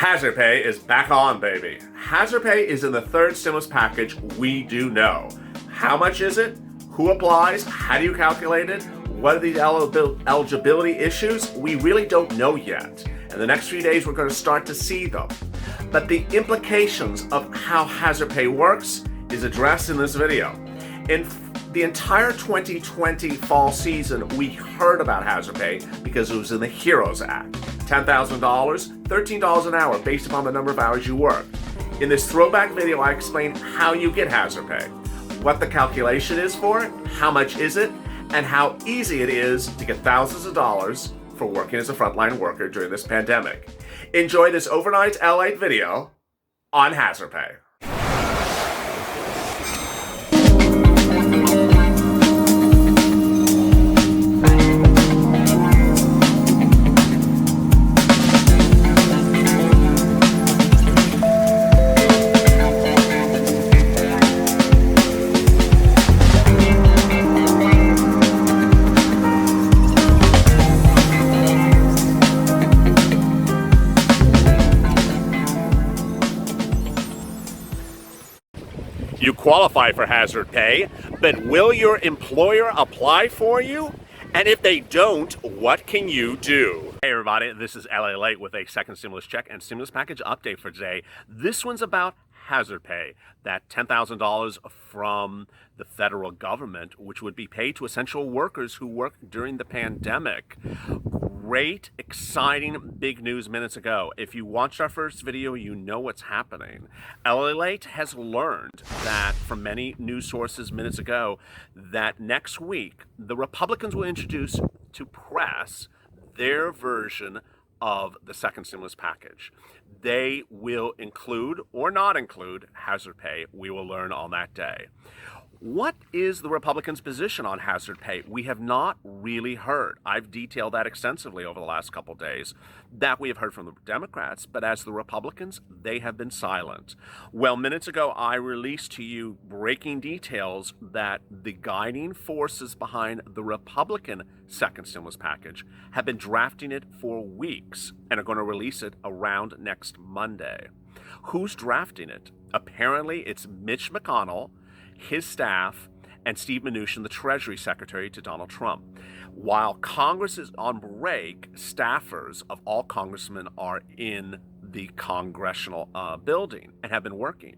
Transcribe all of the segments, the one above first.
Hazard pay is back on, baby. Hazard pay is in the third stimulus package. We do know. How much is it? Who applies? How do you calculate it? What are the eligibility issues? We really don't know yet. In the next few days, we're going to start to see them. But the implications of how hazard pay works is addressed in this video. In the entire 2020 fall season, we heard about hazard pay because it was in the HEROES Act. $10,000, $13 an hour based upon the number of hours you work. In this throwback video, I explain how you get hazard pay, what the calculation is for it, how much is it, and how easy it is to get thousands of dollars for working as a frontline worker during this pandemic. Enjoy this overnight LALATE video on hazard pay. You qualify for hazard pay, but will your employer apply for you? And if they don't, what can you do? Hey everybody, this is LALATE with a second stimulus check and stimulus package update for today. This one's about hazard pay, that $10,000 from the federal government, which would be paid to essential workers who worked during the pandemic. Great, exciting, big news minutes ago. If you watched our first video, you know what's happening. LALATE has learned that from many news sources minutes ago that next week the Republicans will introduce to press their version of the second stimulus package. They will include or not include hazard pay. We will learn on that day. What is the Republicans' position on hazard pay? We have not really heard. I've detailed that extensively over the last couple days, that we have heard from the Democrats, but as the Republicans, they have been silent. Well, minutes ago, I released to you breaking details that the guiding forces behind the Republican second stimulus package have been drafting it for weeks and are going to release it around next Monday. Who's drafting it? Apparently, it's Mitch McConnell, his staff, and Steve Mnuchin, the Treasury Secretary to Donald Trump. While Congress is on break, staffers of all congressmen are in the congressional building and have been working.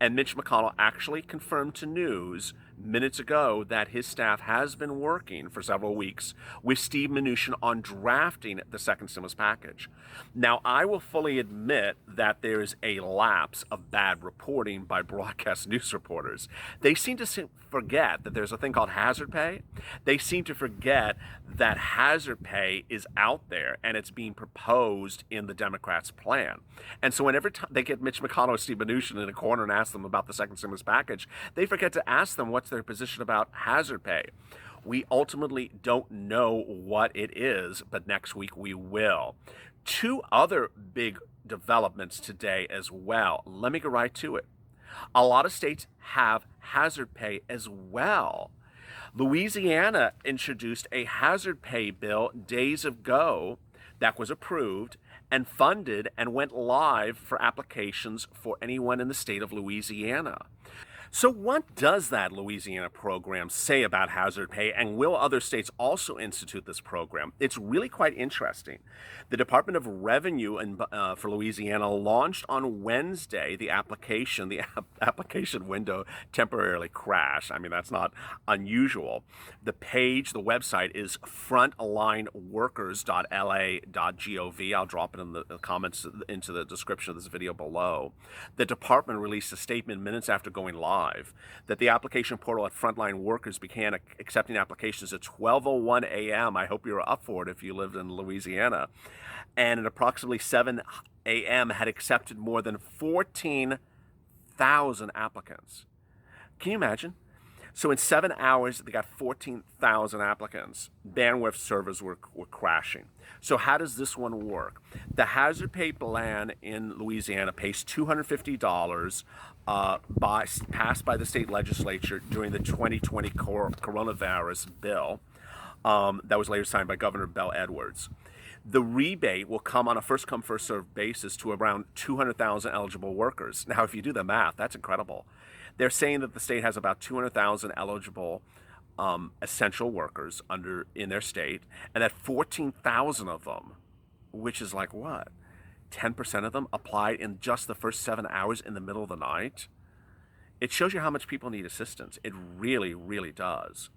And Mitch McConnell actually confirmed to news minutes ago that his staff has been working for several weeks with Steve Mnuchin on drafting the second stimulus package. Now, I will fully admit that there is a lapse of bad reporting by broadcast news reporters. They seem to forget that there's a thing called hazard pay. They seem to forget that hazard pay is out there and it's being proposed in the Democrats' plan. And so whenever they get Mitch McConnell or Steve Mnuchin in a corner and ask them about the second stimulus package, they forget to ask them what's their position about hazard pay. We ultimately don't know what it is, but next week we will. Two other big developments today as well. Let me go right to it. A lot of states have hazard pay as well. Louisiana introduced a hazard pay bill days ago that was approved and funded and went live for applications for anyone in the state of Louisiana. So what does that Louisiana program say about hazard pay, and will other states also institute this program? It's really quite interesting. The Department of Revenue for Louisiana launched on Wednesday the application. The application window temporarily crashed. I mean, that's not unusual. The website is frontlineworkers.la.gov. I'll drop it in the comments into the description of this video below. The department released a statement minutes after going live that the application portal at Frontline Workers began accepting applications at 12:01 a.m. I hope you're up for it if you lived in Louisiana. And at approximately 7 a.m. had accepted more than 14,000 applicants. Can you imagine? So in 7 hours, they got 14,000 applicants. Bandwidth servers were crashing. So how does this one work? The hazard pay plan in Louisiana pays $250 passed by the state legislature during the 2020 coronavirus bill that was later signed by Governor Bell Edwards. The rebate will come on a first come, first served basis to around 200,000 eligible workers. Now, if you do the math, that's incredible. They're saying that the state has about 200,000 eligible essential workers in their state, and that 14,000 of them, which is like what? 10% of them applied in just the first 7 hours in the middle of the night. It shows you how much people need assistance. It really, really does.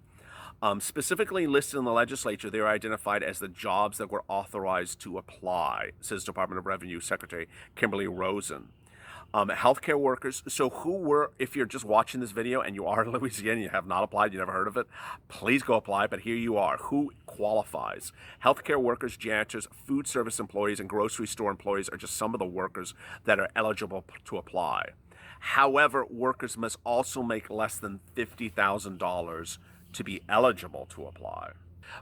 Specifically listed in the legislature, they are identified as the jobs that were authorized to apply, says Department of Revenue Secretary Kimberly Rosen. Healthcare workers. So if you're just watching this video and you are in Louisiana, you have not applied, you never heard of it, please go apply. But here you are. Who qualifies? Healthcare workers, janitors, food service employees, and grocery store employees are just some of the workers that are eligible to apply. However, workers must also make less than $50,000 to be eligible to apply.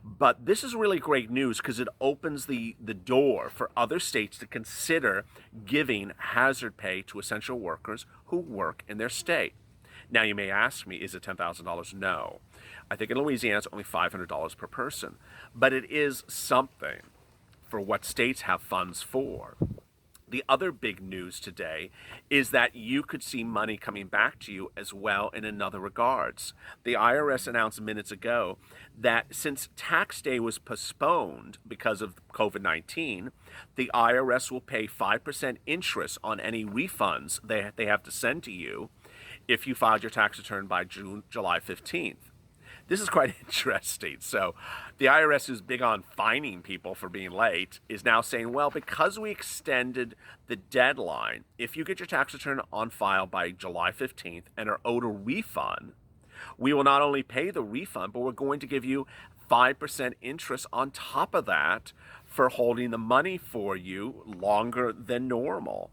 But this is really great news because it opens the door for other states to consider giving hazard pay to essential workers who work in their state. Now, you may ask me, is it $10,000? No. I think in Louisiana it's only $500 per person. But it is something for what states have funds for. The other big news today is that you could see money coming back to you as well in another regards. The IRS announced minutes ago that since tax day was postponed because of COVID-19, the IRS will pay 5% interest on any refunds they have to send to you if you filed your tax return by July 15th. This is quite interesting. So the IRS, who's big on fining people for being late, is now saying, well, because we extended the deadline, if you get your tax return on file by July 15th and are owed a refund, we will not only pay the refund, but we're going to give you 5% interest on top of that for holding the money for you longer than normal.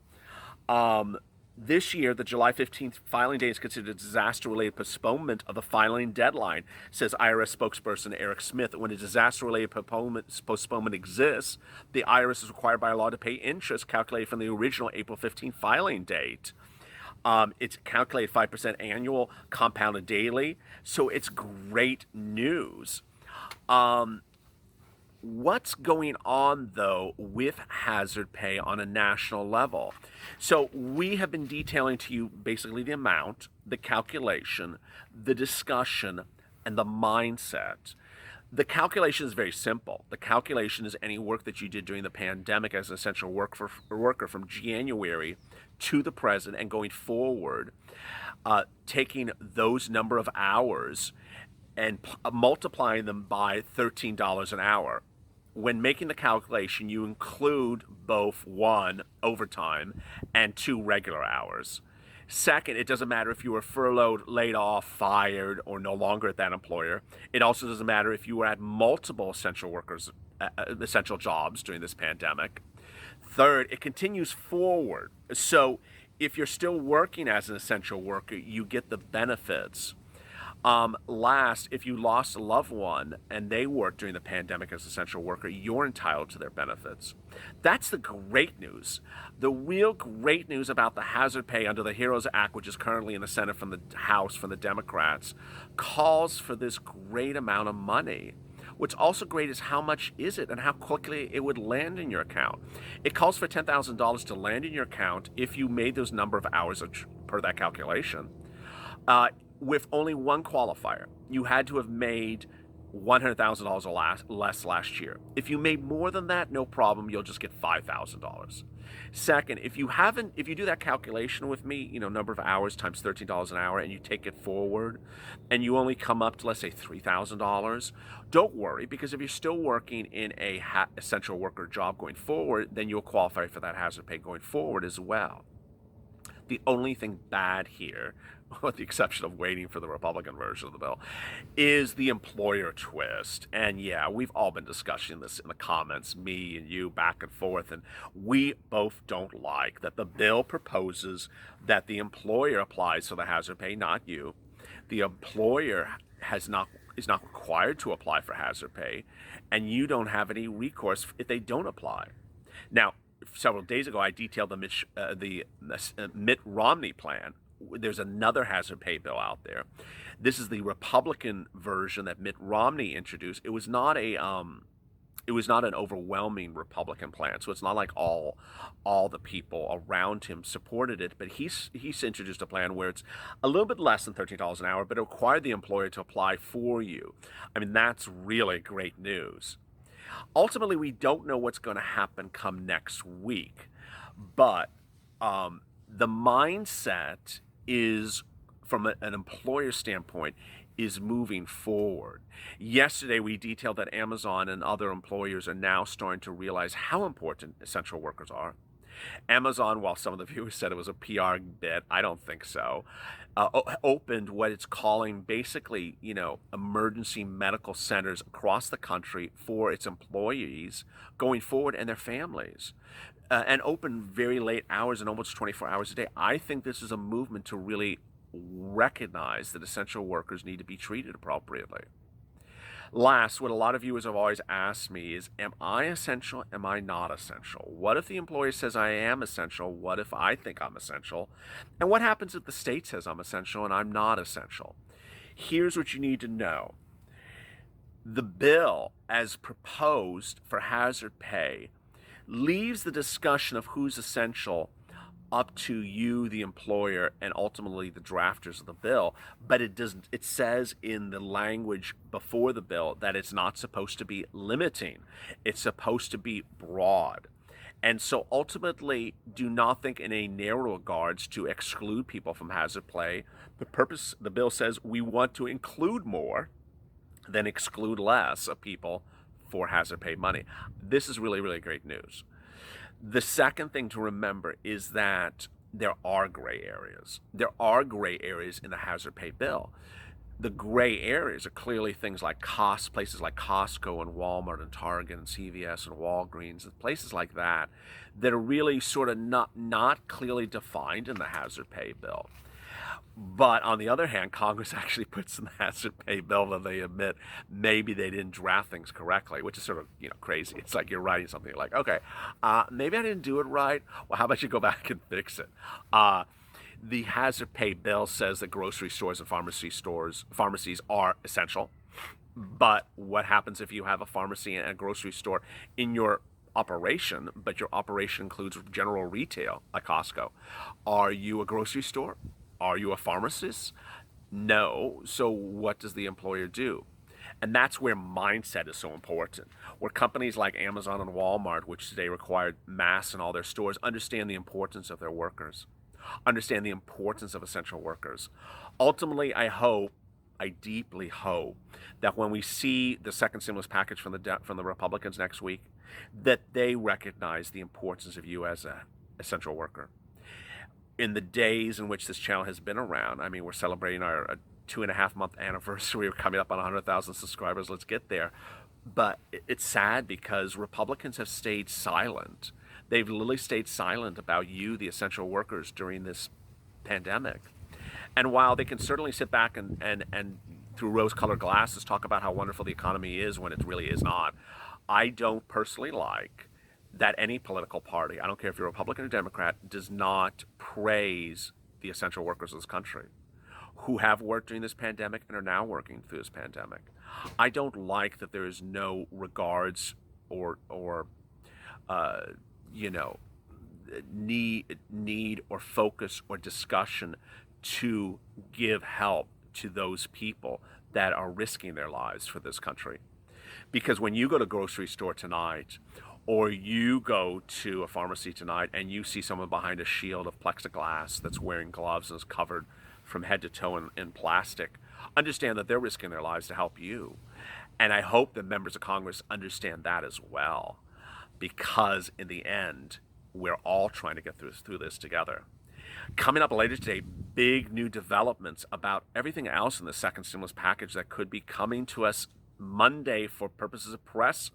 This year, the July 15th filing date is considered a disaster-related postponement of the filing deadline, says IRS spokesperson Eric Smith. When a disaster-related postponement exists, the IRS is required by law to pay interest calculated from the original April 15th filing date. It's calculated 5% annual, compounded daily, so it's great news. What's going on, though, with hazard pay on a national level? So we have been detailing to you basically the amount, the calculation, the discussion, and the mindset. The calculation is very simple. The calculation is any work that you did during the pandemic as an essential worker from January to the present and going forward, taking those number of hours and multiplying them by $13 an hour. When making the calculation, you include both 1, overtime, and 2, regular hours. Second, it doesn't matter if you were furloughed, laid off, fired, or no longer at that employer. It also doesn't matter if you were at multiple essential jobs during this pandemic. Third, it continues forward. So if you're still working as an essential worker, you get the benefits. Last, if you lost a loved one and they worked during the pandemic as an essential worker, you're entitled to their benefits. That's the great news. The real great news about the hazard pay under the HEROES Act, which is currently in the Senate from the House from the Democrats, calls for this great amount of money. What's also great is how much is it and how quickly it would land in your account. It calls for $10,000 to land in your account if you made those number of hours per that calculation. With only one qualifier. You had to have made $100,000 or less last year. If you made more than that, no problem, you'll just get $5,000. Second, if you do that calculation with me, number of hours times $13 an hour, and you take it forward, and you only come up to, let's say, $3,000, don't worry, because if you're still working in a essential worker job going forward, then you'll qualify for that hazard pay going forward as well. The only thing bad here, with the exception of waiting for the Republican version of the bill, is the employer twist. And yeah, we've all been discussing this in the comments, me and you, back and forth, and we both don't like that the bill proposes that the employer applies for the hazard pay, not you. The employer is not required to apply for hazard pay, and you don't have any recourse if they don't apply. Now, several days ago, I detailed the Mitt Romney plan. There's another hazard pay bill out there. This is the Republican version that Mitt Romney introduced. It was not a it was not an overwhelming Republican plan. So it's not like all the people around him supported it, but he's introduced a plan where it's a little bit less than $13 an hour, but it required the employer to apply for you. I mean, that's really great news. Ultimately, we don't know what's going to happen come next week, but the mindset is, from an employer standpoint, is moving forward. Yesterday, we detailed that Amazon and other employers are now starting to realize how important essential workers are. Amazon, while some of the viewers said it was a PR bit, I don't think so, opened what it's calling basically, emergency medical centers across the country for its employees going forward and their families. And open very late hours and almost 24 hours a day. I think this is a movement to really recognize that essential workers need to be treated appropriately. Last, what a lot of viewers have always asked me is, am I essential? Am I not essential? What if the employer says I am essential? What if I think I'm essential? And what happens if the state says I'm essential and I'm not essential? Here's what you need to know. The bill, as proposed for hazard pay, leaves the discussion of who's essential up to you, the employer, and ultimately the drafters of the bill. But it says in the language before the bill that it's not supposed to be limiting. It's supposed to be broad. And so ultimately, do not think in a narrow regards to exclude people from hazard pay. The bill says we want to include more than exclude less of people for hazard pay money. This is really, really great news. The second thing to remember is that there are gray areas. There are gray areas in the hazard pay bill. The gray areas are clearly things like places like Costco and Walmart and Target and CVS and Walgreens and places like that are really sort of not clearly defined in the hazard pay bill. But on the other hand, Congress actually puts in the hazard pay bill that they admit maybe they didn't draft things correctly, which is sort of crazy. It's like you're writing something, you're like, okay, maybe I didn't do it right. Well, how about you go back and fix it? The hazard pay bill says that grocery stores and pharmacies are essential. But what happens if you have a pharmacy and a grocery store in your operation, but your operation includes general retail like Costco? Are you a grocery store? Are you a pharmacist? No. So what does the employer do? And that's where mindset is so important. Where companies like Amazon and Walmart, which today require masks in all their stores, understand the importance of their workers, understand the importance of essential workers. Ultimately, I deeply hope that when we see the second stimulus package from the Republicans next week, that they recognize the importance of you as an essential worker. In the days in which this channel has been around, I mean, we're celebrating our 2.5-month anniversary. We're coming up on 100,000 subscribers. Let's get there. But it's sad because Republicans have stayed silent. They've literally stayed silent about you, the essential workers, during this pandemic. And while they can certainly sit back and through rose-colored glasses talk about how wonderful the economy is when it really is not, I don't personally like that any political party, I don't care if you're Republican or Democrat, does not praise the essential workers of this country who have worked during this pandemic and are now working through this pandemic. I don't like that there is no regards or need or focus or discussion to give help to those people that are risking their lives for this country. Because when you go to a grocery store tonight, or you go to a pharmacy tonight and you see someone behind a shield of plexiglass that's wearing gloves and is covered from head to toe in plastic, understand that they're risking their lives to help you. And I hope that members of Congress understand that as well, because in the end, we're all trying to get through this together. Coming up later today, big new developments about everything else in the second stimulus package that could be coming to us Monday for purposes of press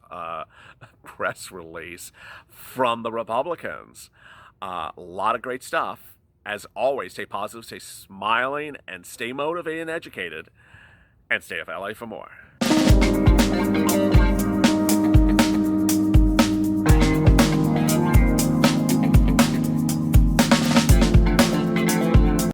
release from the Republicans. A lot of great stuff. As always, stay positive, stay smiling, and stay motivated and educated. And stay with LA for more.